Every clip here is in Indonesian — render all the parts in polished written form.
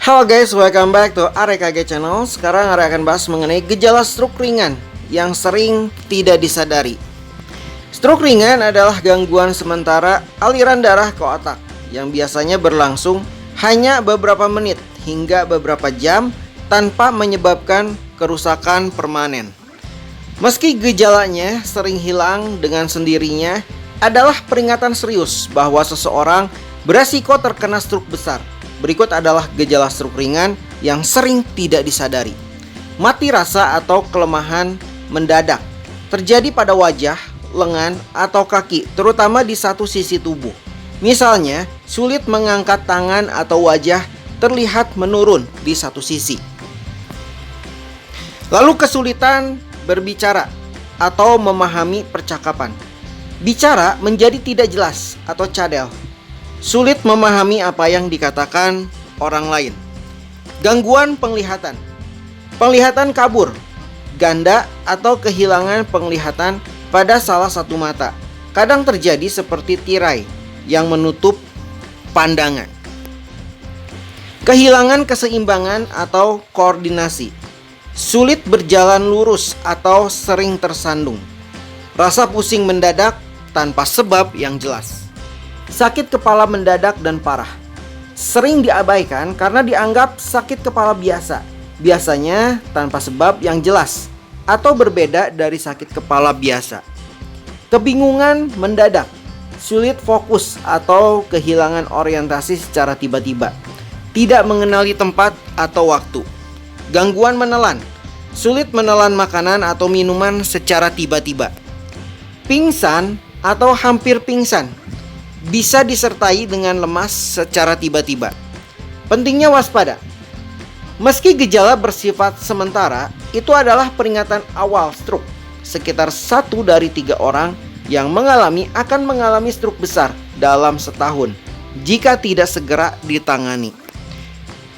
Halo guys, welcome back to AREKG channel. Sekarang Are akan bahas mengenai gejala stroke ringan yang sering tidak disadari. Stroke ringan adalah gangguan sementara aliran darah ke otak yang biasanya berlangsung hanya beberapa menit hingga beberapa jam tanpa menyebabkan kerusakan permanen. Meski gejalanya sering hilang dengan sendirinya, adalah peringatan serius bahwa seseorang beresiko terkena stroke besar. Berikut adalah gejala stroke ringan yang sering tidak disadari. Mati rasa atau kelemahan mendadak terjadi pada wajah, lengan, atau kaki, terutama di satu sisi tubuh. Misalnya, sulit mengangkat tangan atau wajah terlihat menurun di satu sisi. Lalu kesulitan berbicara atau memahami percakapan. Bicara menjadi tidak jelas atau cadel. Sulit memahami apa yang dikatakan orang lain. Gangguan penglihatan. Penglihatan kabur, ganda atau kehilangan penglihatan pada salah satu mata. Kadang terjadi seperti tirai yang menutup pandangan. Kehilangan keseimbangan atau koordinasi. Sulit berjalan lurus atau sering tersandung. Rasa pusing mendadak tanpa sebab yang jelas. Sakit kepala mendadak dan parah. Sering diabaikan karena dianggap sakit kepala biasa. Biasanya tanpa sebab yang jelas atau berbeda dari sakit kepala biasa. Kebingungan mendadak. Sulit fokus atau kehilangan orientasi secara tiba-tiba. Tidak mengenali tempat atau waktu. Gangguan menelan. Sulit menelan makanan atau minuman secara tiba-tiba. Pingsan atau hampir pingsan. Bisa disertai dengan lemas secara tiba-tiba. Pentingnya waspada. Meski gejala bersifat sementara, itu adalah peringatan awal stroke. Sekitar 1 dari 3 orang yang mengalami akan mengalami stroke besar dalam setahun jika tidak segera ditangani.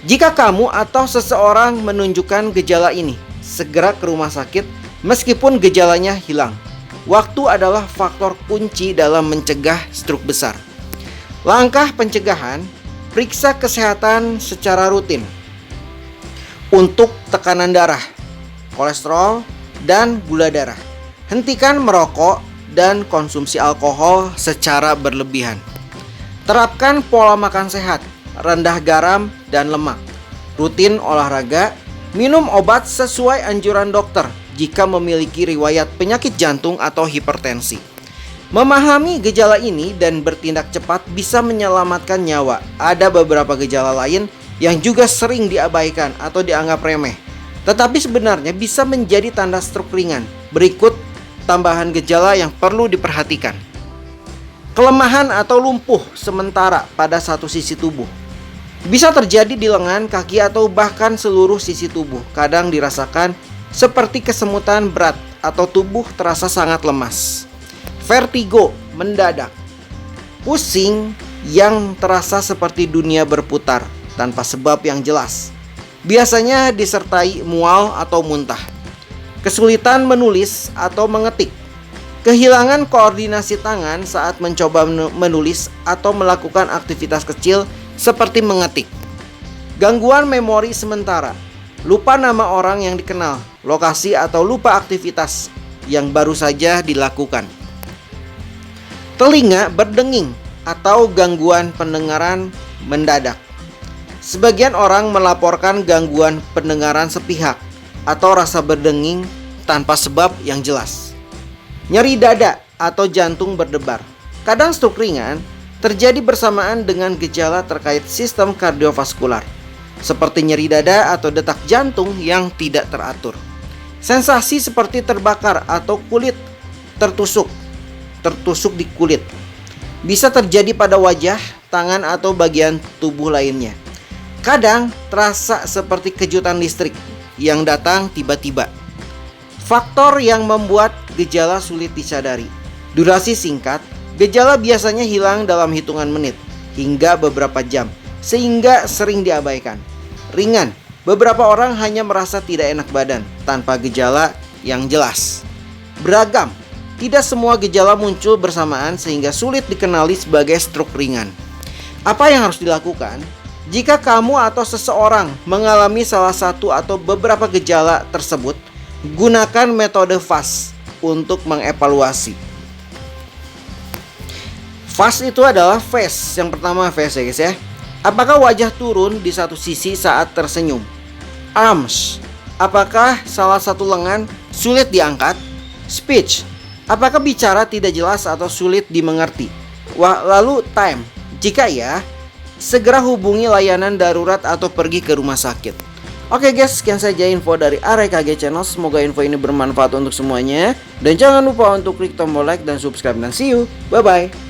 Jika kamu atau seseorang menunjukkan gejala ini, segera ke rumah sakit meskipun gejalanya hilang. Waktu adalah faktor kunci dalam mencegah stroke besar. Langkah pencegahan, periksa kesehatan secara rutin untuk tekanan darah, kolesterol, dan gula darah. Hentikan merokok dan konsumsi alkohol secara berlebihan. Terapkan pola makan sehat, rendah garam dan lemak. Rutin olahraga, minum obat sesuai anjuran dokter jika memiliki riwayat penyakit jantung atau hipertensi. Memahami gejala ini dan bertindak cepat bisa menyelamatkan nyawa. Ada beberapa gejala lain yang juga sering diabaikan atau dianggap remeh, tetapi sebenarnya bisa menjadi tanda stroke ringan. Berikut tambahan gejala yang perlu diperhatikan. Kelemahan atau lumpuh sementara pada satu sisi tubuh. Bisa terjadi di lengan, kaki, atau bahkan seluruh sisi tubuh. Kadang dirasakan seperti kesemutan berat atau tubuh terasa sangat lemas. Vertigo mendadak. Pusing yang terasa seperti dunia berputar tanpa sebab yang jelas. Biasanya disertai mual atau muntah. Kesulitan menulis atau mengetik. Kehilangan koordinasi tangan saat mencoba menulis atau melakukan aktivitas kecil seperti mengetik. Gangguan memori sementara. Lupa nama orang yang dikenal, lokasi, atau lupa aktivitas yang baru saja dilakukan. Telinga berdenging atau gangguan pendengaran mendadak. Sebagian orang melaporkan gangguan pendengaran sepihak atau rasa berdenging tanpa sebab yang jelas. Nyeri dada atau jantung berdebar. Kadang stroke ringan terjadi bersamaan dengan gejala terkait sistem kardiovaskular, seperti nyeri dada atau detak jantung yang tidak teratur. Sensasi seperti terbakar atau kulit tertusuk di kulit. Bisa terjadi pada wajah, tangan, atau bagian tubuh lainnya. Kadang terasa seperti kejutan listrik yang datang tiba-tiba. Faktor yang membuat gejala sulit disadari. Durasi singkat, gejala biasanya hilang dalam hitungan menit hingga beberapa jam, sehingga sering diabaikan. Ringan, beberapa orang hanya merasa tidak enak badan tanpa gejala yang jelas. Beragam, tidak semua gejala muncul bersamaan sehingga sulit dikenali sebagai stroke ringan. Apa yang harus dilakukan? Jika kamu atau seseorang mengalami salah satu atau beberapa gejala tersebut, gunakan metode FAST untuk mengevaluasi. FAST itu adalah face. Yang pertama face ya guys ya. Apakah wajah turun di satu sisi saat tersenyum? Arms. Apakah salah satu lengan sulit diangkat? Speech. Apakah bicara tidak jelas atau sulit dimengerti? Lalu time. Jika ya, segera hubungi layanan darurat atau pergi ke rumah sakit. Oke guys, sekian saja info dari AREKG Channel. Semoga info ini bermanfaat untuk semuanya. Dan jangan lupa untuk klik tombol like dan subscribe. Dan see you. Bye-bye.